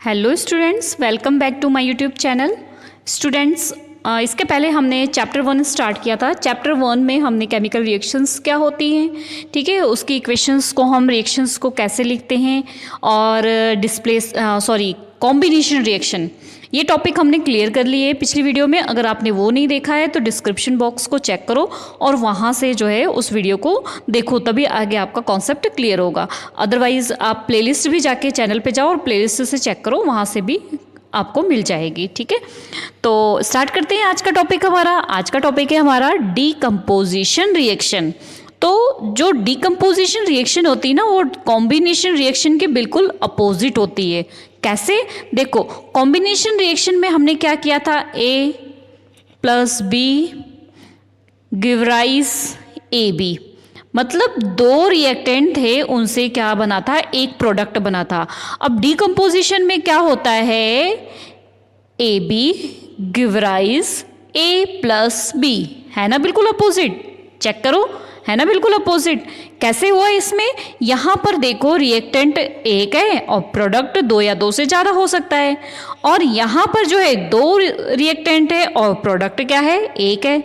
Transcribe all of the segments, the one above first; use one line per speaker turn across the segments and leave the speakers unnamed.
Hello students, welcome back to my YouTube channel. Students, इसके पहले हमने चैप्टर 1 स्टार्ट किया था। चैप्टर 1 में हमने केमिकल रिएक्शंस क्या होती हैं, ठीक है, उसकी इक्वेशंस को, हम रिएक्शंस को कैसे लिखते हैं और कॉम्बिनेशन रिएक्शन, ये टॉपिक हमने क्लियर कर लिए पिछली वीडियो में। अगर आपने वो नहीं देखा है तो डिस्क्रिप्शन बॉक्स को चेक करो और वहाँ से जो है उस वीडियो को देखो, तभी आगे आपका कॉन्सेप्ट क्लियर होगा। अदरवाइज़ आप प्लेलिस्ट भी जाके चैनल पे जाओ और प्लेलिस्ट से चेक करो, वहाँ से भी आपको मिल जाएगी, ठीक है। तो स्टार्ट करते हैं आज का टॉपिक। आज का टॉपिक है हमारा डीकम्पोजिशन रिएक्शन। तो जो डीकम्पोजिशन रिएक्शन होती है ना, वो कॉम्बिनेशन रिएक्शन के बिल्कुल अपोजिट होती है। कैसे? देखो, कॉम्बिनेशन रिएक्शन में हमने क्या किया था, A + B give rise AB, मतलब दो रिएक्टेंट थे, उनसे क्या बना था, एक प्रोडक्ट बना था। अब डीकम्पोजिशन में क्या होता है, AB give rise A + B, है ना बिल्कुल अपोजिट। चेक करो, है ना बिल्कुल अपोजिट। कैसे हुआ इसमें? यहाँ पर देखो, रिएक्टेंट एक है और प्रोडक्ट 2 या 2 से ज़्यादा हो सकता है, और यहाँ पर जो है 2 रिएक्टेंट है और प्रोडक्ट क्या है, एक है।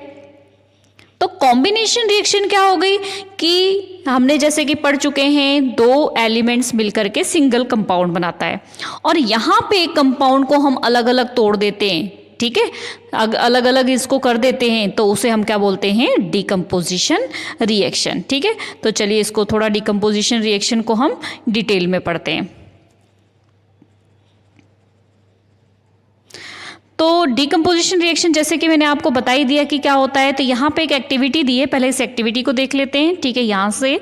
तो कॉम्बिनेशन रिएक्शन क्या हो गई कि हमने जैसे कि पढ़ चुके हैं, 2 एलिमेंट्स मिलकर के सिंगल कंपाउंड बनाता है, और यहाँ पे कंपाउंड को हम अलग अलग तोड़ देते हैं, ठीक है, अलग अलग इसको कर देते हैं, तो उसे हम क्या बोलते हैं, डीकम्पोजिशन रिएक्शन, ठीक है। तो चलिए इसको थोड़ा डीकम्पोजिशन रिएक्शन को हम डिटेल में पढ़ते हैं। तो डीकम्पोजिशन रिएक्शन जैसे कि मैंने आपको बता ही दिया कि क्या होता है। तो यहाँ पे एक एक्टिविटी दी है, पहले इस एक्टिविटी को देख लेते हैं, ठीक है। यहाँ से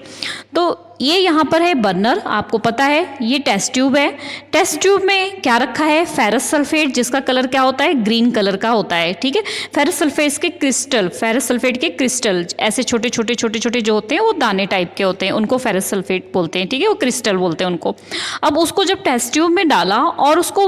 तो ये यहाँ पर है बर्नर, आपको पता है, ये टेस्ट ट्यूब है। टेस्ट ट्यूब में क्या रखा है, फेरस सल्फेट, जिसका कलर क्या होता है, ग्रीन कलर का होता है, ठीक है। फेरस सल्फेट के क्रिस्टल, फेरस सल्फेट के क्रिस्टल ऐसे छोटे छोटे जो होते हैं, वो दाने टाइप के होते हैं, उनको फेरस सल्फेट बोलते हैं, ठीक है, वो क्रिस्टल बोलते हैं उनको। अब उसको जब टेस्ट ट्यूब में डाला और उसको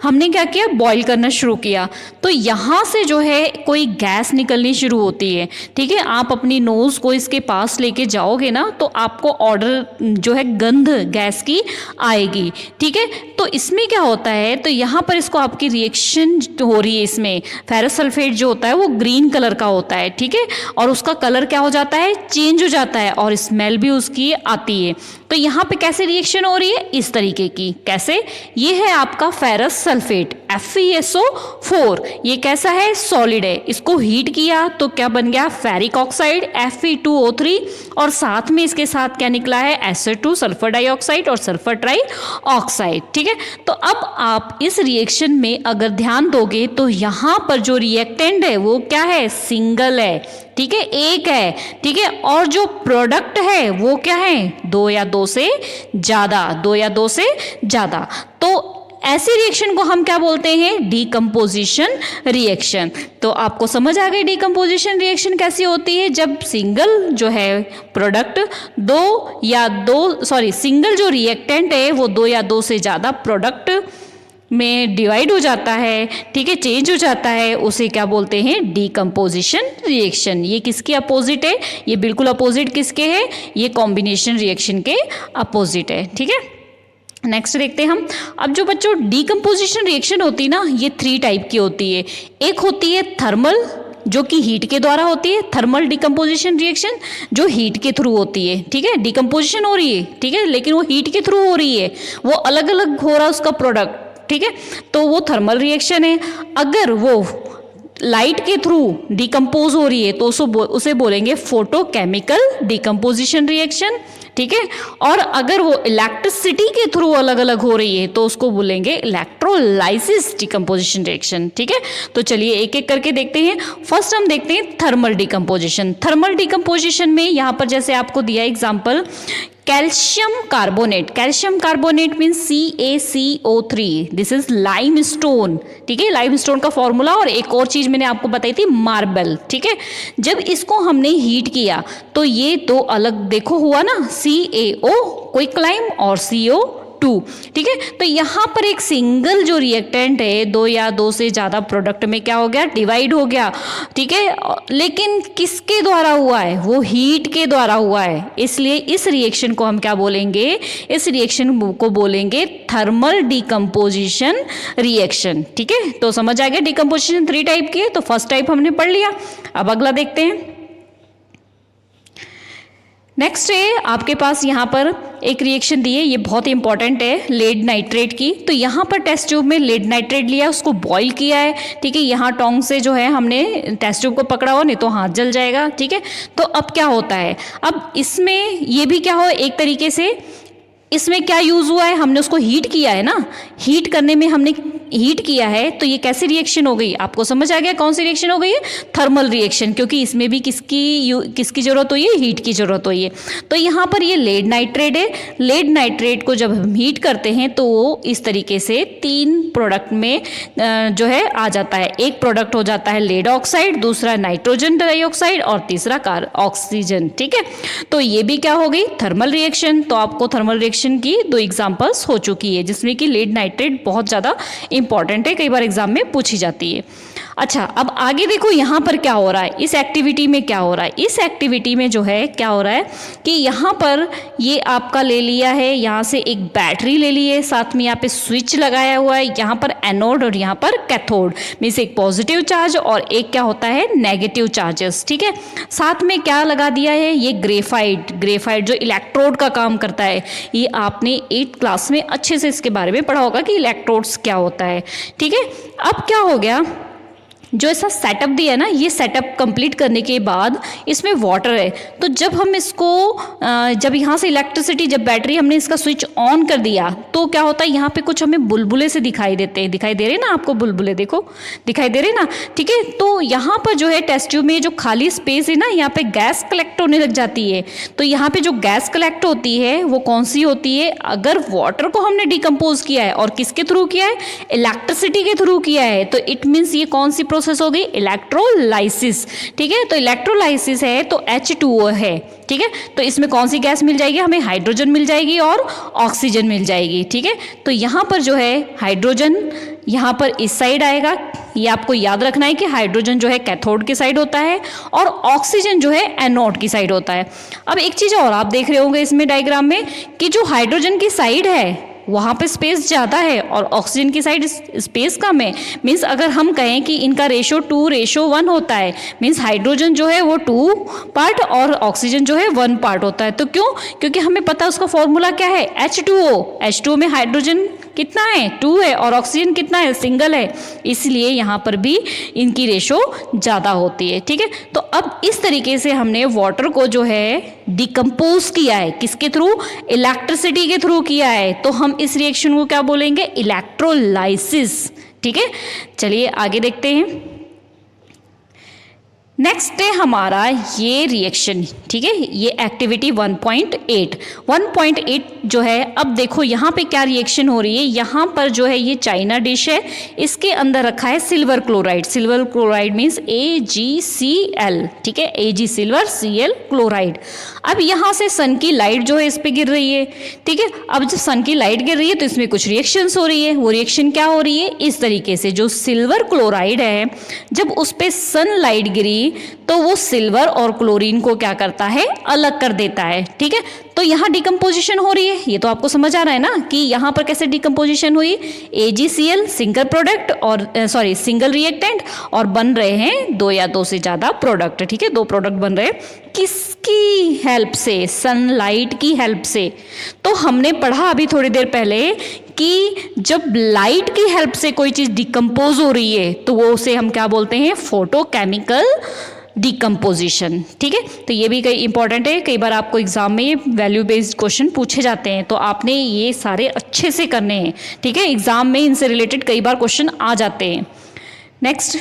हमने क्या किया, बॉयल करना शुरू किया, तो यहाँ से जो है कोई गैस निकलनी शुरू होती है, ठीक है। आप अपनी नोज को इसके पास लेके जाओगे ना, तो आपको ऑर्डर जो है गंध गैस की आएगी, ठीक है। तो इसमें क्या होता है, तो यहाँ पर इसको आपकी रिएक्शन हो रही है, इसमें फेरस सल्फेट जो होता है वो ग्रीन कलर का होता है, ठीक है, और उसका कलर क्या हो जाता है, चेंज हो जाता है, और स्मेल भी उसकी आती है। तो यहाँ पे कैसे रिएक्शन हो रही है, इस तरीके की। कैसे? ये है आपका फेरस सल्फेट FeSO4, ये कैसा है, सॉलिड है। इसको हीट किया तो क्या बन गया, फेरिक ऑक्साइड Fe2O3, और साथ में इसके साथ क्या निकला है, SO2 सल्फर डाइऑक्साइड और सल्फर ट्राई ऑक्साइड, ठीक है। तो अब आप इस रिएक्शन में अगर ध्यान दोगे तो यहाँ पर जो रिएक्टेंट है वो क्या है, सिंगल है, ठीक है, एक है, ठीक है, और जो प्रोडक्ट है वो क्या है, 2 या 2 से ज्यादा, 2 या 2 से ज्यादा। तो ऐसे रिएक्शन को हम क्या बोलते हैं, डीकम्पोजिशन रिएक्शन। तो आपको समझ आ गई डीकम्पोजिशन रिएक्शन कैसी होती है, जब सिंगल जो है प्रोडक्ट सिंगल जो रिएक्टेंट है वो 2 या 2 से ज़्यादा प्रोडक्ट में डिवाइड हो जाता है, ठीक है, चेंज हो जाता है, उसे क्या बोलते हैं, डीकम्पोजिशन रिएक्शन। ये किसके अपोजिट है, ये बिल्कुल अपोजिट किसके है, ये कॉम्बिनेशन रिएक्शन के अपोजिट है, ठीक है। नेक्स्ट देखते हैं हम। अब जो बच्चों डीकम्पोजिशन रिएक्शन होती है ना, ये 3 टाइप की होती है। एक होती है थर्मल, जो कि हीट के द्वारा होती है, थर्मल डीकम्पोजिशन रिएक्शन, जो हीट के थ्रू होती है, ठीक है, डीकम्पोजिशन हो रही है, ठीक है, लेकिन वो हीट के थ्रू हो रही है, वो अलग अलग हो रहा है उसका प्रोडक्ट, ठीक है, तो वो थर्मल रिएक्शन है। अगर वो लाइट के थ्रू डिकम्पोज हो रही है तो उसे बोलेंगे फोटोकेमिकल डिकम्पोजिशन रिएक्शन, ठीक है। और अगर वो इलेक्ट्रिसिटी के थ्रू अलग अलग हो रही है तो उसको बोलेंगे इलेक्ट्रोलाइसिस डिकम्पोजिशन रिएक्शन, ठीक है। तो चलिए एक एक करके देखते हैं। फर्स्ट हम देखते हैं थर्मल डिकम्पोजिशन। थर्मल डिकम्पोजिशन में यहाँ पर जैसे आपको दिया example, calcium carbonate means CaCO3, this is lime stone, ठीक है, लाइम स्टोन का फॉर्मूला। और एक और चीज मैंने आपको बताई थी, मार्बल, ठीक है। जब इसको हमने हीट किया तो ये 2 अलग देखो हुआ ना, CaO क्विक लाइम और CO 2, ठीक है। तो यहाँ पर एक सिंगल जो रिएक्टेंट है, 2 या 2 से ज़्यादा प्रोडक्ट में क्या हो गया, डिवाइड हो गया, ठीक है। लेकिन किसके द्वारा हुआ है, वो हीट के द्वारा हुआ है, इसलिए इस रिएक्शन को हम क्या बोलेंगे, इस रिएक्शन को बोलेंगे थर्मल डिकम्पोजिशन रिएक्शन, ठीक है। तो समझ आ गया डिकम्पोजिशन 3 टाइप की है, तो फर्स्ट टाइप हमने पढ़ लिया। अब अगला देखते हैं। नेक्स्ट है आपके पास यहाँ पर एक रिएक्शन दी है, ये बहुत इंपॉर्टेंट है, लेड नाइट्रेट की। तो यहाँ पर टेस्ट ट्यूब में लेड नाइट्रेट लिया, उसको बॉईल किया है, ठीक है। यहाँ टोंग से जो है हमने टेस्ट ट्यूब को पकड़ा हो, नहीं तो हाथ जल जाएगा, ठीक है। तो अब क्या होता है, अब इसमें ये भी क्या हो, एक तरीके से इसमें क्या यूज़ हुआ है, हमने उसको हीट किया है ना, हीट करने में हमने हीट किया है, तो ये कैसी रिएक्शन हो गई, आपको समझ आ गया कौन सी रिएक्शन हो गई है, थर्मल रिएक्शन, क्योंकि इसमें भी किसकी जरूरत हुई है, हीट की जरूरत हुई है। तो यहाँ पर ये लेड नाइट्रेट है, लेड नाइट्रेट को जब हम हीट करते हैं तो वो इस तरीके से 3 प्रोडक्ट में जो है आ जाता है। एक प्रोडक्ट हो जाता है लेड ऑक्साइड, दूसरा नाइट्रोजन डाइऑक्साइड और तीसरा ऑक्सीजन, ठीक है। तो ये भी क्या हो गई, थर्मल रिएक्शन। तो आपको थर्मल रिएक्शन की 2 एग्जांपल्स हो चुकी है, जिसमें कि लेड नाइट्रेट बहुत ज़्यादा इंपॉर्टेंट है, कई बार एग्जाम में पूछी जाती है। अच्छा, अब आगे देखो यहाँ पर क्या हो रहा है, इस एक्टिविटी में क्या हो रहा है, इस एक्टिविटी में जो है क्या हो रहा है कि यहाँ पर ये आपका ले लिया है, यहाँ से एक बैटरी ले ली है, साथ में यहाँ पे स्विच लगाया हुआ है, यहाँ पर एनोड और यहाँ पर कैथोड, मीन्स एक पॉजिटिव चार्ज और एक क्या होता है नेगेटिव चार्जेस, ठीक है। साथ में क्या लगा दिया है, ये ग्रेफाइट जो इलेक्ट्रोड का काम करता है। ये आपने 8th क्लास में अच्छे से इसके बारे में पढ़ा होगा कि इलेक्ट्रोड्स क्या होता है, ठीक है। अब क्या हो गया, जो ऐसा सेटअप दिया है ना, ये सेटअप कंप्लीट करने के बाद इसमें वाटर है, तो जब हम इसको जब यहाँ से इलेक्ट्रिसिटी, जब बैटरी हमने इसका स्विच ऑन कर दिया तो क्या होता है, यहाँ पे कुछ हमें बुलबुले से दिखाई देते हैं, दिखाई दे रहे हैं ना आपको बुलबुले, देखो दिखाई दे रहे हैं ना, ठीक है। तो यहाँ पर जो है टेस्ट ट्यूब में जो खाली स्पेस है ना, यहाँ पे गैस कलेक्ट होने लग जाती है। तो यहाँ पे जो गैस कलेक्ट होती है वो कौन सी होती है, अगर वाटर को हमने डिकम्पोज किया है और किसके थ्रू किया है, इलेक्ट्रिसिटी के थ्रू किया है, तो इट मीन्स ये कौन सी प्रोसेस हो गई, इलेक्ट्रोलाइसिस, ठीक है। तो इलेक्ट्रोलाइसिस है तो H2O है, ठीक है। तो इसमें कौन सी गैस मिल जाएगी, हमें हाइड्रोजन मिल जाएगी और ऑक्सीजन मिल जाएगी, ठीक है। तो यहाँ पर जो है हाइड्रोजन यहाँ पर इस साइड आएगा, ये आपको याद रखना है कि हाइड्रोजन जो है कैथोड की साइड होता है और ऑक्सीजन जो है एनोड की साइड होता है। अब एक चीज़ और आप देख रहे होंगे इसमें डायग्राम में कि जो हाइड्रोजन की साइड है वहाँ पे स्पेस ज़्यादा है और ऑक्सीजन की साइड स्पेस कम है। मीन्स अगर हम कहें कि इनका रेशो 2:1 होता है, मीन्स हाइड्रोजन जो है वो 2 पार्ट और ऑक्सीजन जो है 1 पार्ट होता है। तो क्यों, क्योंकि हमें पता है उसका फॉर्मूला क्या है, H2O में हाइड्रोजन कितना है, 2 है और ऑक्सीजन कितना है, सिंगल है, इसलिए यहाँ पर भी इनकी रेशो ज़्यादा होती है, ठीक है। तो अब इस तरीके से हमने वाटर को जो है डिकम्पोज किया है, किसके थ्रू, इलेक्ट्रिसिटी के थ्रू किया है। तो हम इस रिएक्शन को क्या बोलेंगे, इलेक्ट्रोलाइसिस, ठीक है। चलिए आगे देखते हैं। नेक्स्ट है हमारा ये रिएक्शन, ठीक है, ये एक्टिविटी 1.8 जो है। अब देखो यहाँ पे क्या रिएक्शन हो रही है, यहाँ पर जो है ये चाइना डिश है, इसके अंदर रखा है silver chloride. Silver chloride means AgCl, ठीक है, Ag सिल्वर, Cl क्लोराइड। अब यहाँ से सन की लाइट जो है इस पे गिर रही है, ठीक है। अब जब सन की लाइट गिर रही है तो इसमें कुछ रिएक्शंस हो रही है। वो रिएक्शन क्या हो रही है, इस तरीके से जो सिल्वर क्लोराइड है जब उस पे सन लाइट गिरी तो वो सिल्वर और क्लोरीन को क्या करता है, अलग कर देता है, ठीक है। तो यहाँ डिकम्पोजिशन हो रही है, ये तो आपको समझ आ रहा है ना कि यहाँ पर कैसे डिकम्पोजिशन हुई, AgCl सिंगल प्रोडक्ट और सिंगल रिएक्टेंट और बन रहे हैं 2 या 2 से ज़्यादा प्रोडक्ट, ठीक है, 2 प्रोडक्ट बन रहे हैं। किसकी हेल्प से, सनलाइट की हेल्प से। तो हमने पढ़ा अभी थोड़ी देर पहले कि जब लाइट की हेल्प से कोई चीज़ डिकम्पोज हो रही है तो वो उसे हम क्या बोलते हैं, फोटोकेमिकल डिकम्पोजिशन, ठीक है। तो ये भी कई इंपॉर्टेंट है, कई बार आपको एग्जाम में ये वैल्यू बेस्ड क्वेश्चन पूछे जाते हैं, तो आपने ये सारे अच्छे से करने हैं, ठीक है। एग्जाम में इनसे रिलेटेड कई बार क्वेश्चन आ जाते हैं। नेक्स्ट,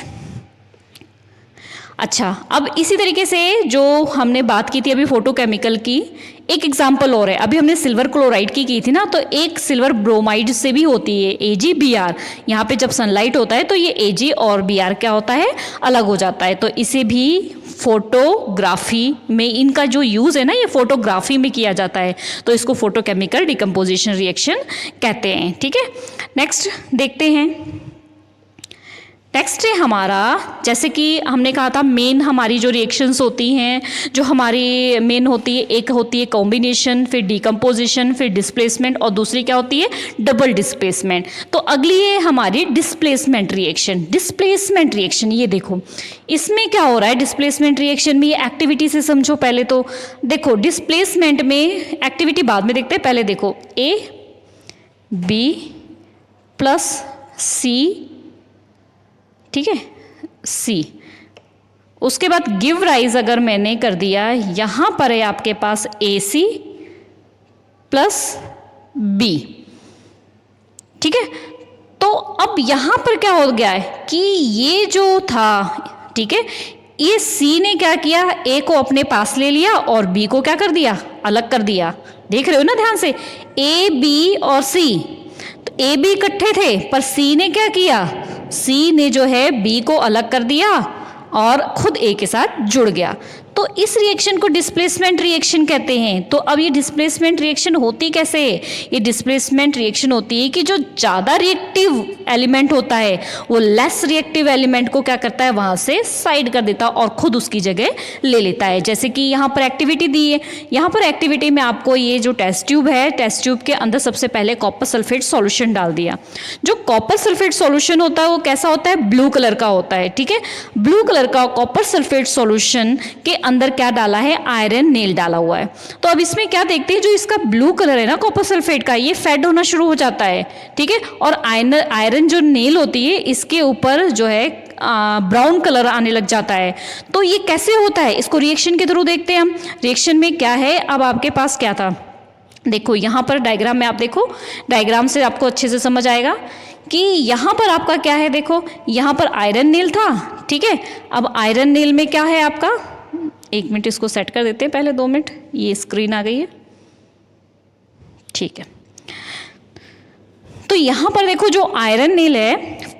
अच्छा, अब इसी तरीके से जो हमने बात की थी अभी फोटोकेमिकल की, एक एग्जाम्पल और है। अभी हमने सिल्वर क्लोराइड की थी ना, तो एक सिल्वर ब्रोमाइड से भी होती है AgBr। यहाँ पे जब सनलाइट होता है तो ये Ag और Br क्या होता है, अलग हो जाता है। तो इसे भी फोटोग्राफी में इनका जो यूज़ है ना, ये फोटोग्राफी में किया जाता है, तो इसको फोटोकेमिकल डिकम्पोजिशन रिएक्शन कहते हैं। ठीक है, नेक्स्ट देखते हैं। नेक्स्ट है हमारा, जैसे कि हमने कहा था मेन हमारी जो रिएक्शंस होती हैं, जो हमारी मेन होती है, एक होती है कॉम्बिनेशन, फिर डिकम्पोजिशन, फिर डिस्प्लेसमेंट, और दूसरी क्या होती है, डबल डिस्प्लेसमेंट। तो अगली है हमारी डिस्प्लेसमेंट रिएक्शन। डिस्प्लेसमेंट रिएक्शन, ये देखो इसमें क्या हो रहा है, डिस्प्लेसमेंट रिएक्शन में, ये एक्टिविटी से समझो पहले। तो देखो डिस्प्लेसमेंट में एक्टिविटी बाद में देखते हैं, पहले देखो A B प्लस C, ठीक है, C, उसके बाद गिव राइज अगर मैंने कर दिया, यहां पर है आपके पास AC प्लस B। ठीक है, तो अब यहां पर क्या हो गया है कि ये जो था, ठीक है, ये C ने क्या किया, A को अपने पास ले लिया और B को क्या कर दिया, अलग कर दिया। देख रहे हो ना ध्यान से, A B और C, तो A B इकट्ठे थे, पर C ने क्या किया, C ने जो है B को अलग कर दिया और खुद A के साथ जुड़ गया। तो इस रिएक्शन को डिस्प्लेसमेंट रिएक्शन कहते हैं। तो अब ये डिस्प्लेसमेंट रिएक्शन होती कैसे है, ये डिस्प्लेसमेंट रिएक्शन होती है कि जो ज़्यादा रिएक्टिव एलिमेंट होता है वो लेस रिएक्टिव एलिमेंट को क्या करता है, वहाँ से साइड कर देता है और खुद उसकी जगह ले लेता है। जैसे कि यहाँ पर एक्टिविटी दी है, यहाँ पर एक्टिविटी में आपको ये जो टेस्ट ट्यूब है, टेस्ट ट्यूब के अंदर सबसे पहले कॉपर सल्फेट सॉल्यूशन डाल दिया। जो कॉपर सल्फेट सॉल्यूशन होता है वो कैसा होता है, ब्लू कलर का होता है। ठीक है, ब्लू कलर का कॉपर सल्फेट सॉल्यूशन के अंदर क्या डाला है, आयरन नेल डाला हुआ है। तो अब इसमें क्या देखते हैं, जो इसका ब्लू कलर है ना कॉपर सल्फेट का, ये फेड होना शुरू हो जाता है। ठीक है, और आयरन जो नेल होती है इसके ऊपर जो है ब्राउन कलर आने लग जाता है। तो ये कैसे होता है, इसको रिएक्शन के थ्रू देखते हैं हम। रिएक्शन में क्या है, अब आपके पास क्या था, देखो यहाँ पर डायग्राम में आप देखो, डायग्राम से आपको अच्छे से समझ आएगा कि यहाँ पर आपका क्या है। देखो यहाँ पर आयरन नेल था, ठीक है, अब आयरन नेल में क्या है आपका, एक मिनट इसको सेट कर देते हैं पहले, 2 मिनट, ये स्क्रीन आ गई है, ठीक है। तो यहाँ पर देखो जो आयरन नेल है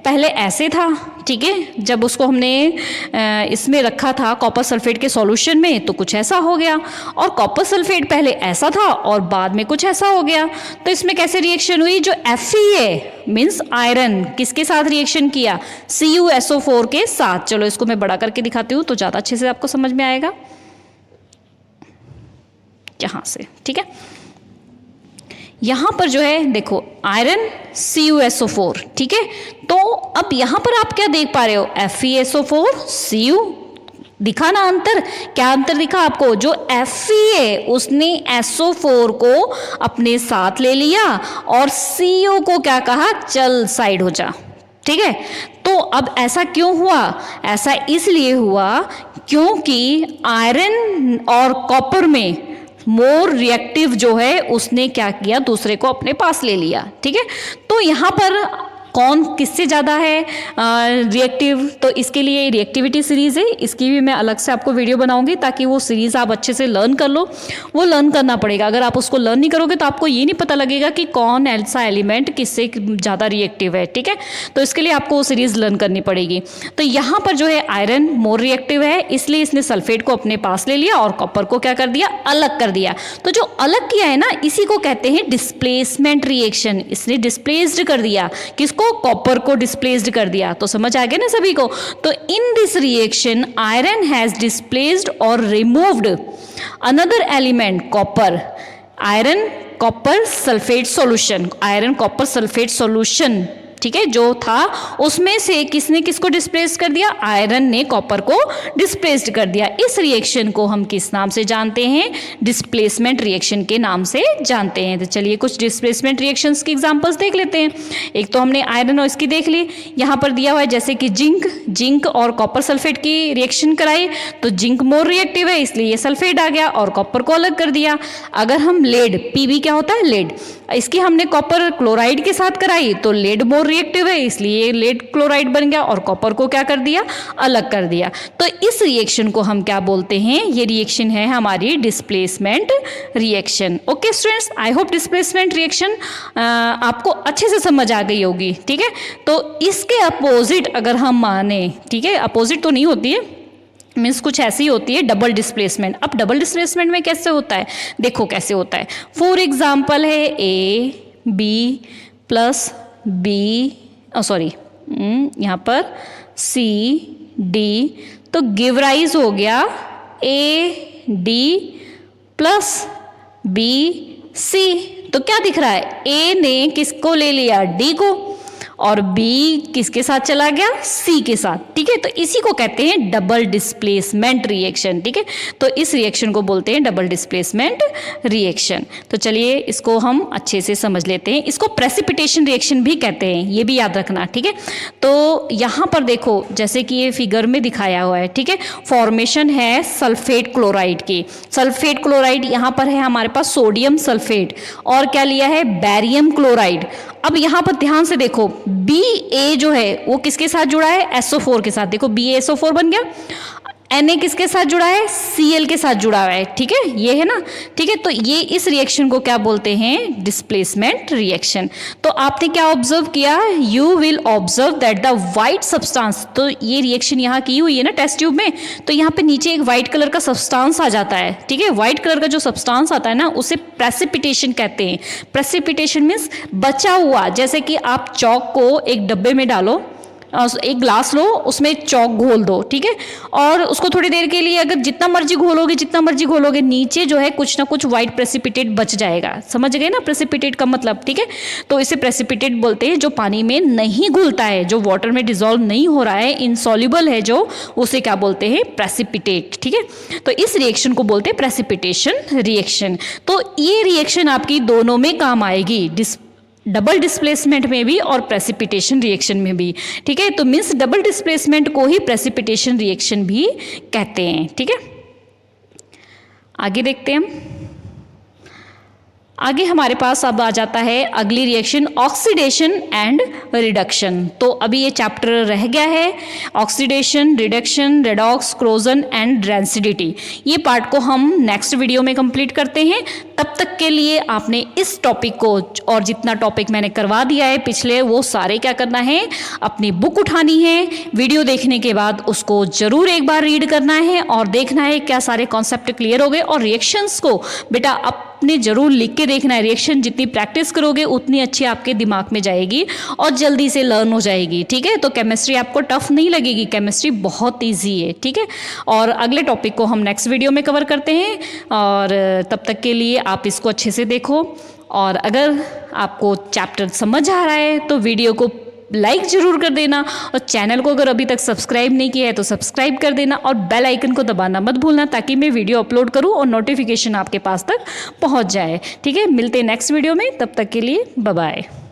पहले ऐसे था, ठीक है, जब उसको हमने इसमें रखा था कॉपर सल्फेट के सॉल्यूशन में तो कुछ ऐसा हो गया, और कॉपर सल्फेट पहले ऐसा था और बाद में कुछ ऐसा हो गया। तो इसमें कैसे रिएक्शन हुई, जो Fe मीन्स आयरन किसके साथ रिएक्शन किया, CuSO4 के साथ। चलो इसको मैं बड़ा करके दिखाती हूँ तो ज़्यादा अच्छे से आपको समझ में आएगा, यहाँ से, ठीक है। यहाँ पर जो है देखो आयरन CuSO4, ठीक है। तो अब यहाँ पर आप क्या देख पा रहे हो, FeSO4 Cu, दिखा ना अंतर, क्या अंतर दिखा आपको, जो Fe उसने SO4 को अपने साथ ले लिया और CO को क्या कहा, चल साइड हो जा, ठीक है। तो अब ऐसा क्यों हुआ, ऐसा इसलिए हुआ क्योंकि आयरन और कॉपर में मोर रिएक्टिव जो है उसने क्या किया, दूसरे को अपने पास ले लिया, ठीक है। तो यहाँ पर कौन किससे ज़्यादा है रिएक्टिव, तो इसके लिए रिएक्टिविटी सीरीज़ है, इसकी भी मैं अलग से आपको वीडियो बनाऊंगी ताकि वो सीरीज़ आप अच्छे से लर्न कर लो। वो लर्न करना पड़ेगा, अगर आप उसको लर्न नहीं करोगे तो आपको ये नहीं पता लगेगा कि कौन ऐसा एलिमेंट किससे ज़्यादा रिएक्टिव है, ठीक है। तो इसके लिए आपको वो सीरीज़ लर्न करनी पड़ेगी। तो यहाँ पर जो है आयरन मोर रिएक्टिव है, इसलिए इसने सल्फेट को अपने पास ले लिया और कॉपर को क्या कर दिया, अलग कर दिया। तो जो अलग किया है ना, इसी को कहते हैं डिस्प्लेसमेंट रिएक्शन। इसने डिस्प्लेस्ड कर दिया, किसको, कॉपर को डिस्प्लेस्ड कर दिया। तो समझ आ गया ना सभी को। तो in this reaction iron has displaced और removed another element copper, iron copper sulphate solution, iron copper sulphate solution, ठीक है, जो था उसमें से किसने किसको डिस्प्लेस कर दिया, आयरन ने कॉपर को डिस्प्लेस्ड कर दिया। इस रिएक्शन को हम किस नाम से जानते हैं, डिस्प्लेसमेंट रिएक्शन के नाम से जानते हैं। तो चलिए कुछ डिस्प्लेसमेंट रिएक्शंस की एग्जांपल्स देख लेते हैं। एक तो हमने आयरन और इसकी देख ली, यहाँ पर दिया हुआ है जैसे कि जिंक और कॉपर सल्फेट की रिएक्शन कराई, तो जिंक मोर रिएक्टिव है इसलिए ये सल्फेट आ गया और कॉपर को अलग कर दिया। अगर हम लेड, Pb क्या होता है, लेड, इसकी हमने कॉपर क्लोराइड के साथ कराई तो लेड मोर रिएक्टिव है इसलिए लेड क्लोराइड बन गया और कॉपर को क्या कर दिया, अलग कर दिया। तो इस रिएक्शन को हम क्या बोलते हैं, ये रिएक्शन है हमारी displacement reaction. Okay students, I hope displacement reaction आपको अच्छे से समझ आ गई होगी, ठीक है। तो इसके अपोजिट अगर हम माने, ठीक है, अपोजिट तो नहीं होती है, मीन्स कुछ ऐसी होती है डबल डिस्प्लेसमेंट। अब डबल डिस्प्लेसमेंट में कैसे होता है, देखो कैसे होता है। फॉर एग्जाम्पल है a b plus b, sorry यहाँ पर सी डी, तो गिव राइज हो गया a d plus b c. तो क्या दिख रहा है, ए ने किसको ले लिया, डी को, और बी किसके साथ चला गया, सी के साथ। ठीक है, तो इसी को कहते हैं डबल डिस्प्लेसमेंट रिएक्शन। ठीक है, तो इस रिएक्शन को बोलते हैं डबल डिस्प्लेसमेंट रिएक्शन। तो चलिए इसको हम अच्छे से समझ लेते हैं। इसको प्रेसिपिटेशन रिएक्शन भी कहते हैं, ये भी याद रखना। ठीक है, तो यहाँ पर देखो जैसे कि ये फिगर में दिखाया हुआ है। ठीक है, फॉर्मेशन है सल्फेट क्लोराइड की। सल्फेट क्लोराइड यहाँ पर है हमारे पास सोडियम सल्फेट, और क्या लिया है, बैरियम क्लोराइड। अब यहाँ पर ध्यान से देखो, बी ए जो है वो किसके साथ जुड़ा है, SO4 के साथ। देखो BaSO4 बन गया। Na किसके साथ जुड़ा है, Cl के साथ जुड़ा हुआ है। ठीक है, ये है ना। ठीक है, तो ये इस रिएक्शन को क्या बोलते हैं, डिस्प्लेसमेंट रिएक्शन। तो आपने क्या ऑब्जर्व किया, you will observe that the white substance, तो ये रिएक्शन यहाँ की हुई है ना टेस्ट ट्यूब में, तो यहाँ पे नीचे एक व्हाइट कलर का सब्सटेंस आ जाता है। ठीक है, व्हाइट कलर का जो सब्सटेंस आता है ना, उसे प्रेसिपिटेशन कहते हैं। प्रेसिपिटेशन मीन्स बचा हुआ, जैसे कि आप चौक को एक डब्बे में डालो, एक ग्लास लो, उसमें चौक घोल दो। ठीक है, और उसको थोड़ी देर के लिए अगर जितना मर्जी घोलोगे नीचे जो है कुछ ना कुछ व्हाइट प्रेसिपिटेट बच जाएगा। समझ गए ना प्रेसिपिटेट का मतलब। ठीक है, तो इसे प्रेसिपिटेट बोलते हैं जो पानी में नहीं घुलता है, जो वाटर में डिजोल्व नहीं हो रहा है, इनसॉल्युबल है जो, उसे क्या बोलते हैं, प्रेसिपिटेट। ठीक है, तो इस रिएक्शन को बोलते हैं प्रेसिपिटेशन रिएक्शन। तो ये रिएक्शन आपकी दोनों में काम आएगी, डबल डिस्प्लेसमेंट में भी और प्रेसिपिटेशन रिएक्शन में भी। ठीक है, तो मीन्स डबल डिस्प्लेसमेंट को ही प्रेसिपिटेशन रिएक्शन भी कहते हैं। ठीक है, आगे देखते हैं हम। आगे हमारे पास अब आ जाता है अगली रिएक्शन, ऑक्सीडेशन एंड रिडक्शन। तो अभी ये चैप्टर रह गया है, oxidation, reduction, redox, corrosion and rancidity. ये पार्ट को हम नेक्स्ट वीडियो में कंप्लीट करते हैं। तब तक के लिए आपने इस टॉपिक को और जितना टॉपिक मैंने करवा दिया है पिछले, वो सारे क्या करना है, अपनी बुक उठानी है, वीडियो देखने के बाद उसको जरूर एक बार रीड करना है और देखना है क्या सारे कॉन्सेप्ट क्लियर हो गए। और रिएक्शंस को बेटा अपने जरूर लिख के देखना है। रिएक्शन जितनी प्रैक्टिस करोगे उतनी अच्छी आपके दिमाग में जाएगी और जल्दी से लर्न हो जाएगी। ठीक है, तो केमिस्ट्री आपको टफ नहीं लगेगी, केमिस्ट्री बहुत ईजी है। ठीक है, और अगले टॉपिक को हम नेक्स्ट वीडियो में कवर करते हैं। और तब तक के लिए आप इसको अच्छे से देखो, और अगर आपको चैप्टर समझ आ रहा है तो वीडियो को लाइक जरूर कर देना, और चैनल को अगर अभी तक सब्सक्राइब नहीं किया है तो सब्सक्राइब कर देना, और बेल आइकन को दबाना मत भूलना, ताकि मैं वीडियो अपलोड करूं और नोटिफिकेशन आपके पास तक पहुंच जाए। ठीक है, मिलते हैं नेक्स्ट वीडियो में, तब तक के लिए बाय बाय।